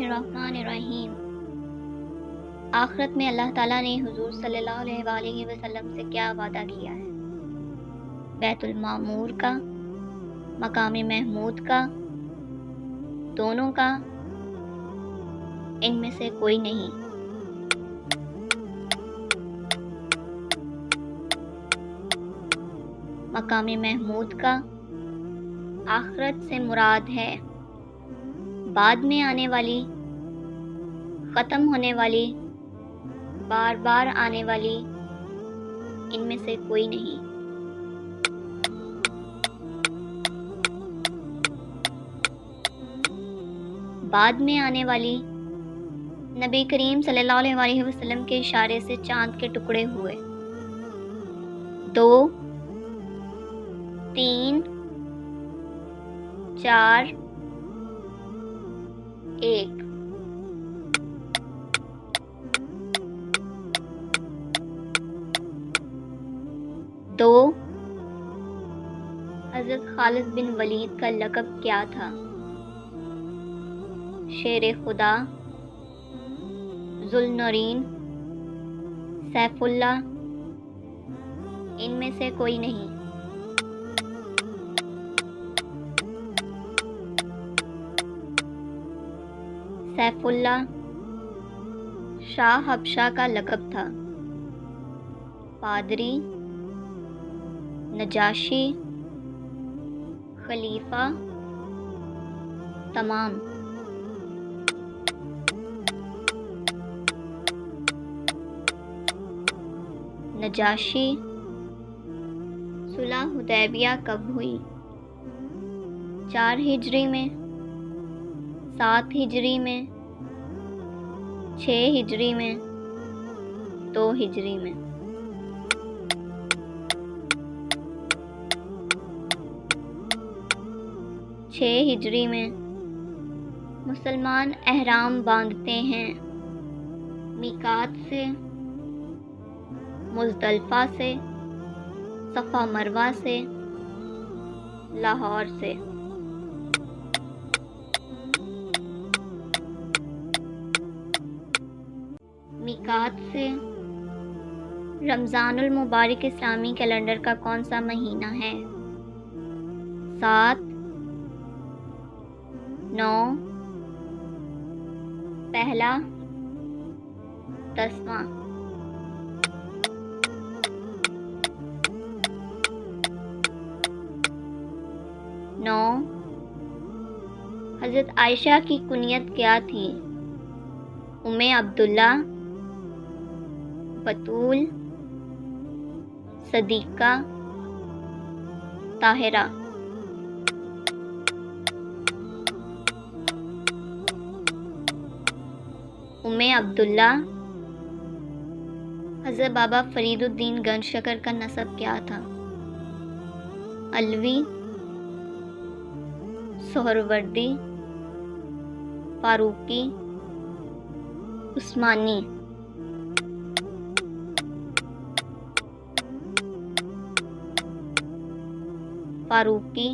الرحمن الرحیم۔ آخرت میں اللہ تعالیٰ نے حضور صلی اللہ علیہ وآلہ وسلم سے کیا وعدہ کیا ہے؟ بیت المعمور کا، مقام محمود کا، دونوں کا، ان میں سے کوئی نہیں۔ مقام محمود کا آخرت سے مراد ہے بعد میں آنے والی، ختم ہونے والی، بار بار آنے والی، ان میں سے کوئی نہیں۔ بعد میں آنے والی، نبی کریم صلی اللہ علیہ وآلہ وسلم کے اشارے سے چاند کے ٹکڑے ہوئے، 2، 3، 4، 1۔ دو، حضرت خالد بن ولید کا لقب کیا تھا؟ شیر خدا، ذوالنورین، سیف اللہ، ان میں سے کوئی نہیں۔ سیف اللہ شاہ حبشہ کا لقب تھا۔ پادری، نجاشی، خلیفہ، تمام۔ نجاشی، صلح حدیبیہ کب ہوئی؟ 4 ہجری میں، 7 ہجری میں، 6 ہجری میں، 2 ہجری میں۔ ہجری میں مسلمان احرام باندھتے ہیں میقات سے، مزدلفہ سے، صفا مروہ سے، لاہور سے۔ میقات سے رمضان المبارک اسلامی کیلنڈر کا کون سا مہینہ ہے؟ 7، 9، پہلا، 10واں۔ 9، حضرت عائشہ کی کنیت کیا تھی؟ ام عبداللہ، بتول، صدیقہ، طاہرہ۔ ام عبداللہ۔ حضرت بابا فرید الدین گنج شکر کا نسب کیا تھا؟ علوی، سہروردی، فاروقی، عثمانی۔ فاروقی۔